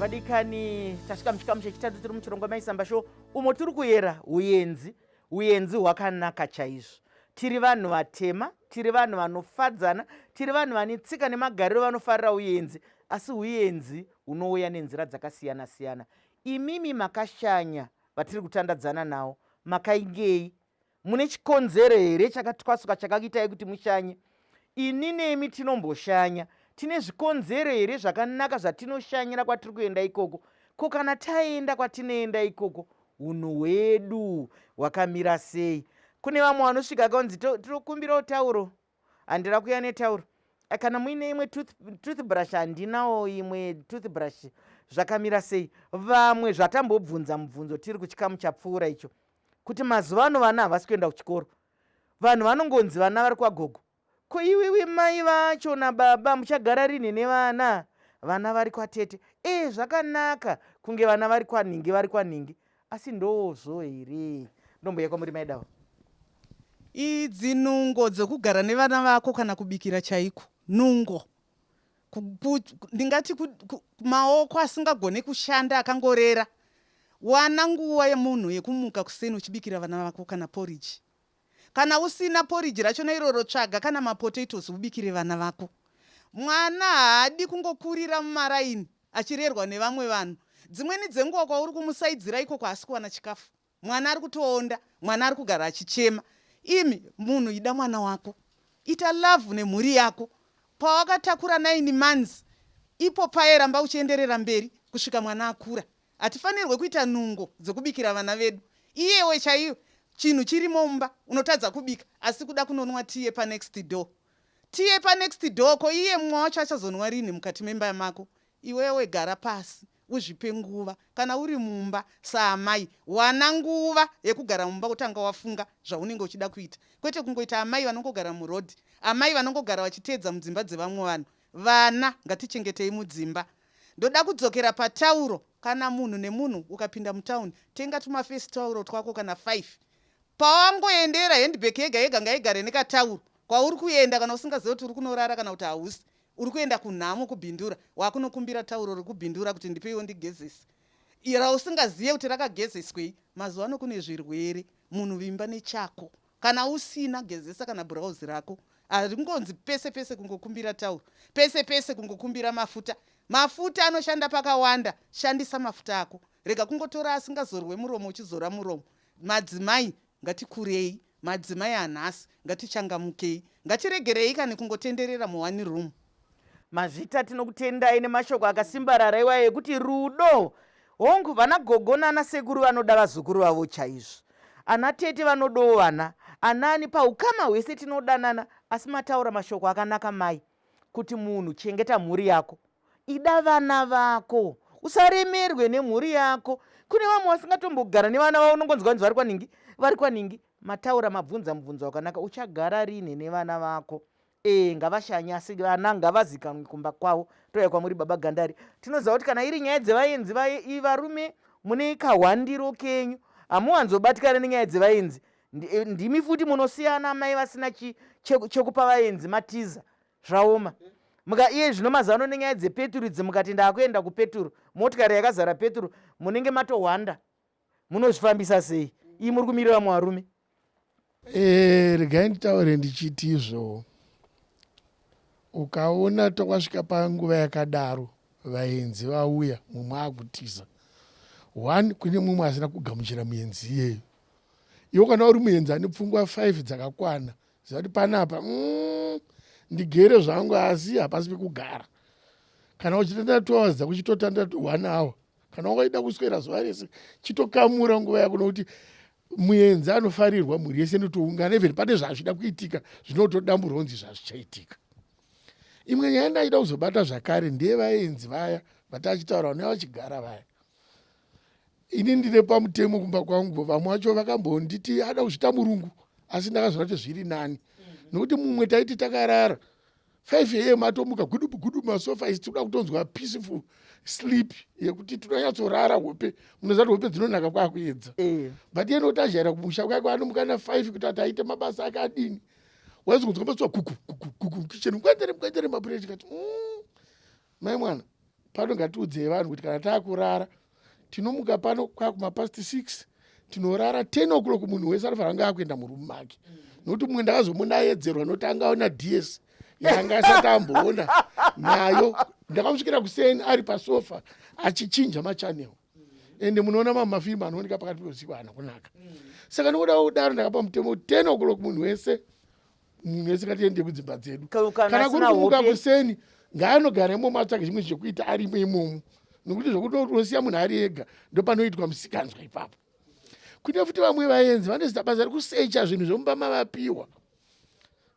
vadikani tasvika muchikamu chechitatu tiri muchirongwa maisamba show umo tiri kuyera uyenzi hwakanaka chaizvo. Tiri vanhu vatema, tiri vanhu vanofadzana, tiri vanhu vane tsika nemagariro vanofarira uyenzi, asi uyenzi hunouya nenzira dzakasiyana siyana. Imimi makashanya vatiri kutandadzana nawo makaingei, mune chikonzero here chakatwasuka chakakuitai kuti mushanye? Ini nemi tinomboshanya, tine zvikonzero here zvakanaka zvatinoshanyira kwatiri kuenda ikoko? Ko kana taenda kwatinoenda ikoko unhu hwedu hwakamira sei? Kune vamwe vanosvika kaunzi tinokumbirawo tauro, handira kuya netauro. Kana muine imwe toothbrush, handinawo imwe toothbrush, zvakamira sei? Vamwe zvatambobvunza mubvunzo tiri kuchikamu chapfuura icho, kuti mazuva ano vana havasi kuenda kuchikoro, vanhu vanongonzi vana vari kwagogo. Ko iwiwi mai vacho nababa muchagara rini nevana? Vana vari kwatete. Zvakanaka kunge vana vari kwaningi, asi ndozvo here? Ndomboya kwamuri maidawo. Idzi nungo dzokugara nevana vako kana kubikira chaiko, nungo ndingati maoko asingagone kushanda akangorera. Wana nguva yemunhu yekumuka kuseni uchibikira vana vako kana porridge. Kana usina porridge racho nairoro tsvaga kana mapotatoes ubikire vana vako. Mwana haadi kungokurira mumaraini achirerwa nevamwe vanhu. Dzimweni dzenguva kwauri kumusaidzira ikoko asi kuwana chikafu, mwana ari kutoonda, mwana ari kugara achichema. Imi munhu ida mwana wako, ita love nemhuri yako. Pawakatakura 9 months ipo pairamba uchienderera mberi kusvika mwana akura. Hatifanirwe kuita nungo dzokubikira vana vedu. Iyewe chaiyo chinhu chiri mumba unotadza kubika asi kuda kunonwa tiye panext door. Tiye panext door ko iye mumwe wacho achazonwa rini mukati memba mako? Iwewe gara pasi uzvipe nguva. Kana uri mumba saamai, wana nguva yekugara mumba utanga wafunga zvaunenge uchida kuita, kwete kungoita amai vanongogara murodhi, amai vanongogara vachiteedza mudzimba dzevamwe vanhu. Vana ngatichengetei mudzimba. Ndoda kudzokera patauro. Kana munhu nemunhu ukapinda mutauni, tenga tumafesi tauro twako kana 5. Pawangoendera handbag yega yega ngaigare nekatauro. Kwauri kuenda kana usingazivi kuti uri kunorara kana kuti hausi, uri kuenda kunhamo kubhindura, wakunokumbira tauro rekubhindura kuti ndipeiwo ndigezesi. Ira usingazive kuti rakagezeswei. Mazuva ano kune zvirwere, munhu vimba nechako. Kana usina gezesa kana bhurauzi rako. Haringonzi pese pese kungokumbira tauro, pese pese kungokumbira mafuta. Mafuta anoshanda pakawanda, shandisa mafuta ako. Rega kungotora asingazorwe muromo uchizora muromo. Madzimai ngatikurei, madzimai anhasi ngatichangamukei, ngatiregerei kana kungotenderera mu1 room. Mazvita tinokutendai nemashoko akasimbarara iwayo ekuti rudo. Hongu vana gogo nana sekuru vanoda vazukuru vavo chaizvo. Ana tete vanodawo vana. Anani paukama hwese tinodanana, asi mataura mashoko akanaka mai, kuti munhu chengeta mhuri yako. Ida vana vako, usaremerwe nemhuri yako. Kune vamwe vasingatombogara nevana vavo unongonzwa kuti vari kwaningi. Mataura mabvunza mubvunzo wakanaka, uchagara rini nevana vako? Ngavashanya asi vana ngavazikanwe kumba kwavo. Toya kwamuri baba Gandari. Tinoziva kuti kana iri nyaya dzevaenzi varume mune kahwandiro kenyu, hamuwanzobatikana nenyaya dzevaenzi. Ndimi futi munosiyana mai vasina chekupa vaenzi matiza zvaoma. Iye zvino mazano nenyaya dzepeturu idzi mukati ndakuenda kupeturu, motikari yakazara peturu, munenge matohwanda, munozvifambisa sei? Iyi muri kumirira vamwe varume? Regai nditaure ndichiti izvo, ukaona tokwasvika panguva yakadaro vaenzi vauya, mumwe akutiza 1, kune mumwe asina kugamuchira muenzi iyeyo. Iwo kana uri muenzi ane pfungwa 5 dzakakwana, ziva kuti panapa ndigere zvangu asi hapasi pekugara. Kana uchitanda 2 hours dzakuchitotanda 1 hour, kana wakaida kuswera zuva rese chitokamura nguva yako, nokuti muenzi anofarirwa mhuri yese notoungana. Even pane zvazvida kuitika zvinotodamburonzi zvazvichaitika. Imwe nyaya ndaida kuzobata zvakare ndevaenzi vaya vatachitaura nevachigara vaya. Ini ndine pamutemo kumba kwangu, vamwe vacho vakambonditi ada kuzvita murungu, asi ndakazona kuti zviri nani. Nokuti mumwe taiti takarara 5 AM atomuka gudubu gudubu masofa isi tinoda kutonzwa peaceful sleep yekuti tinonyatsorara hope, munoziva kuti hope dzinonaka kwakuedza. But yeye notajaira kumusha kwake anomuka na 5 kuti ataite mabasa ake adini. Waizi kunzwa kuku kuku kuku kitchen mkwendere mapureti kati mai mwana pano ngatiudzei vanhu kuti kana taakurara tinomuka pano kwakumapasti 6 tinorara 10 o'clock munhu wese anofanira anga akuenda murumu make nokuti mumwe ndakazomunaedzerwa nokuti angaona ds yanga asati amboona nayo ndakamusvikira kuseni ari pasofa achichinja machanel ende munoona mamwe mafilimu anooneka pakati peusiku haana kunaka saka nokuda kudaro ndakapa mutemo 10 o'clock munhu wese ngatiende kudzimba dzedu kana kuri kumuka kuseni ngaanogara imomo atsvage chimwe chekuita arimo imomo nokuti zvokuti unosiya munhu ari ega ndopanoitwa musikanzwa ipapo. Kune futi vamwe vaenzi vanoita basa rekusecha zvinhu zvomumba mavapiwa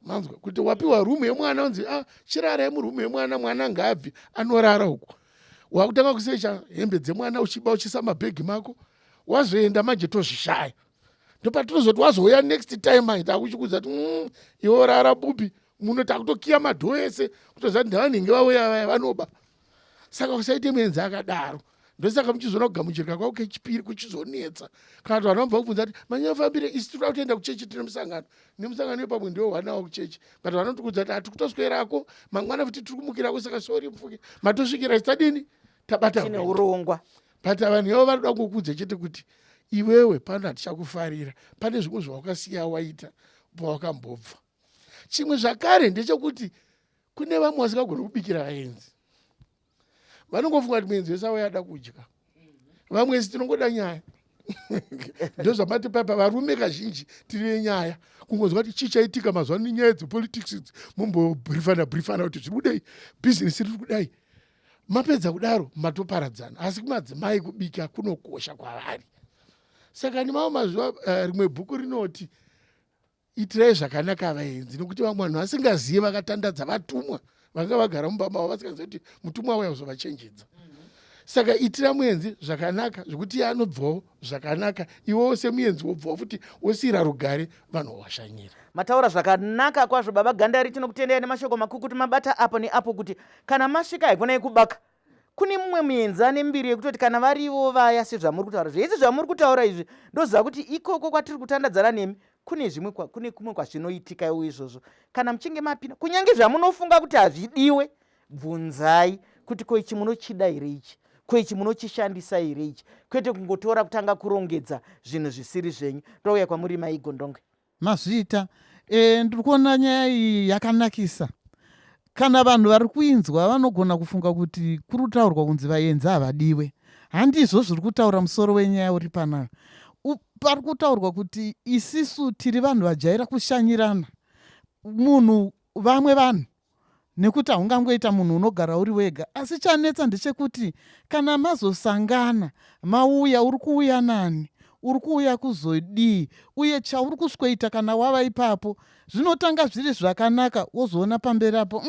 manzwa kuti wapiwa rumu yemwana unzi chirarai murumu yemwana mwana ngabvi anorara uko wakutanga kusecha hembe dzemwana uchiba uchisa mabhegi mako wazoenda manje tozvishaya ndopatinozoti wazouya next time aita akuchikudza kuti iwo rara bubi muno takutokiya madho ese kutoziva kuti ndavanenge vauya vaya vanoba saka kusaite menzi akadaro ndosaka muchizoona kugamuchirika kwako kechipiri kuchizonetsa kana kuti vanhu vabva kubvunza kuti manyafambire isi tiri kutoenda kuchechi tine musangano nemusangano wepamwe ndiwo hwanawo kuchechi kati vanotikuudza kuti hatikutoswerako mangwana futi tiri kumukirako saka sori mfuke matosvikira chitadini tabata chine urongwa but vanhu ivo vanoda kukuudza chete kuti iwewe pano hatichakufarira pane zvimwe zvawakasiya waita pawakambobva. Chimwe zvakare ndechekuti kune vamwe vasingagona kubikira vaenzi vanongofunga kuti muenzi wese awayada kudya vamwe isi tinongoda nyaya ndozvamati papa varume kazhinji tine nyaya kungonzwa kuti chichaitika mazuva ano nyaya dzepolitics mumbobrifana kuti zviri kudai bhizinesi riri kudai mapedza kudaro matoparadzana asi kumadzimai kubika kunokosha kwavari. Saka nemamwe mazuva rimwe bhuku rinoti itirai zvakanaka vaenzi nokuti vamwe vanhu vasingazivi vakatandadza vatumwa vanga vagara mumba mavo vasingazivi kuti mutumwa wauya kuzovachenjedza. Saka itira muenzi zvakanaka zvokuti anobvawo zvakanaka iwewo semuenzi wobvawo futi wosiyira rugare vanhu washanyira. Mataura zvakanaka kwazvo baba Gandari, tinokutendera nemashoko makuru kuti mabata apo neapo kuti kana masvika haikonai kubaka kune mumwe muenzi ane mbiri yekutoti kana varivo vaya sezvamuri kutaura zvese zvamuri kutaura izvi ndoziva kuti ikoko kwatiri kutandadzana nemi kune kumwe kwazvinoitika iwo izvozvo. Kana muchinge mapinda kunyange zvamunofunga kuti hazvidiwe bvunzai kuti ko ichi munochida here ichi, ko ichi munochishandisa here ichi, kwete kungotora kutanga kurongedza zvinhu zvisiri zvenyu. Ndouya kwamuri maigondongwe mazviita ndiri kuona nyaya iyi yakanakisa. Kana vanhu vari kuinzwa vanogona kufunga kuti kuri kutaurwa kunzi vaenzi havadiwe. Handizvo zviri kutaura musoro wenyaya uri panayo. Pari kutaurwa kuti isisu tiri vanhu vajaira kushanyirana munhu vamwe vanhu nekuti haungangoita munhu unogara uri wega. Asi chanetsa ndechekuti kana mazosangana mauya uri kuuya nani uri kuuya kuzodii uye chauri kusweta kana wava ipapo zvinotanga zviri zvakanaka wozoona pamberi apo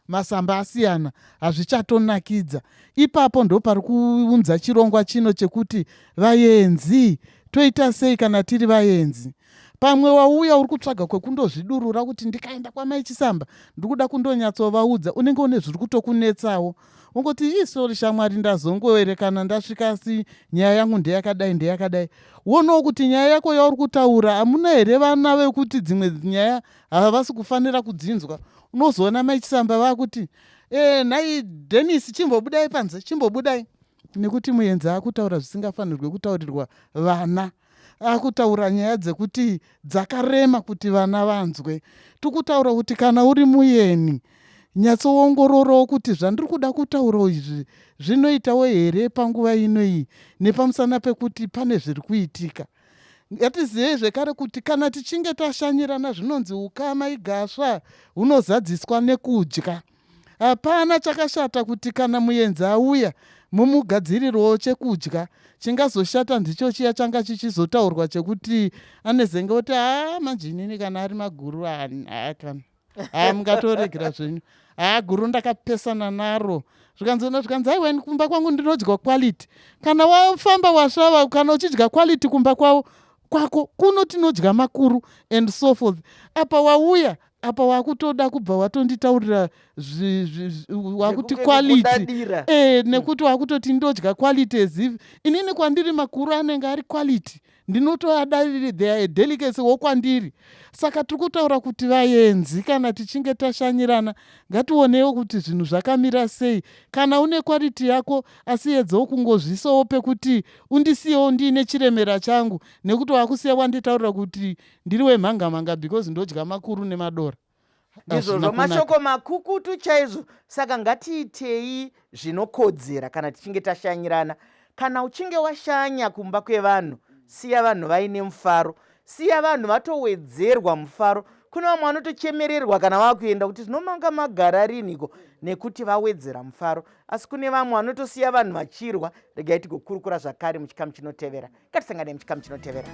masamba asiyana hazvichatonakidza. Ipapo ndo pari kuunza chirongwa chino chekuti vaenzi toita sei kana tiri vaenzi. Pamwe wauya uri kutsvaga kwekundozvidurura kuti ndikaenda kwamai Chisamba ndikuda kundonyatsovaudza unenge une zviri kutokunetsawo ungoti isori shamwari ndazongoerekana ndasvika si nyaya yangu ndeyakadai wonowo kuti nyaya yako yauri kutaura hamuna here vana vekuti dzimwe nyaya havasi kufanira kudzinzwa. Unozoona mai Chisamba vakuti nhai Dennis chimbobudai panze chimbobudai nekuti muenzi akutaura zvisingafanirwe kutaurirwa vana. Akutaura nyaya dzekuti dzakarema kuti vana vanzwe. Tikutaura kuti kana uri muyeni nyatsoongororawo kuti zvandiri kuda kutaurawo izvi zvinoitawo here panguva inoyi nepamusana pekuti pane zviri kuitika. Ngatizive zvekare kuti kana tichinge tashanyirana zvinonzi ukama igasva hunozadziswa nekudya. Hapana chakashata kuti kana muenzi auya mumugadzirirawo chekudya. Chingazoshata ndicho chiya changa chichizotaurwa chekuti anezenge kuti manje inini kana ari maguru kana mungatoregera zvenyu guru ndakapesana naro zvikanzi aiweni kumba kwangu ndinodya quality. Kana wafamba wasvava kana uchidya quality kumba kwako kuno tinodya makuru and so forth. Apa wauya apa wakutoda kubva watonditaurira wakuti quality nekuti wakutoti ndodya quality as if inini kwandiri makuru anenge ari quality ndinotoadaliri their delicacy wokwandiri. Saka tiri kutaura kuti vaenzi, kana tichinge tashanyirana ngationewo kuti zvinhu zvakamira sei. Kana une quality yako asi edzawo kungozvisawo pekuti undisiyewo ndiine chiremera changu, nekuti wakusiya wanditaurira kuti ndiri wemhanga-mhanga because ndodya makuru nemadora. ndizvozvo mashoko makukutu chaizvo. Saka ngatiitei zvinokodzera kana tichinge tashanyirana. Kana uchinge washanya kumba kwevanhu, siya vanhu vaine mufaro, siya vanhu vatowedzerwa mufaro. Kuna vamwe vanotochemererwa kana vakuenda kuti zvinomanga magara riniko nekuti vawedzera mufaro, asi kune vamwe vanotosiya vanhu vachirwa. Regai tigokurukura zvakare muchikamu chinotevera. Ngatisangane muchikamu chinotevera.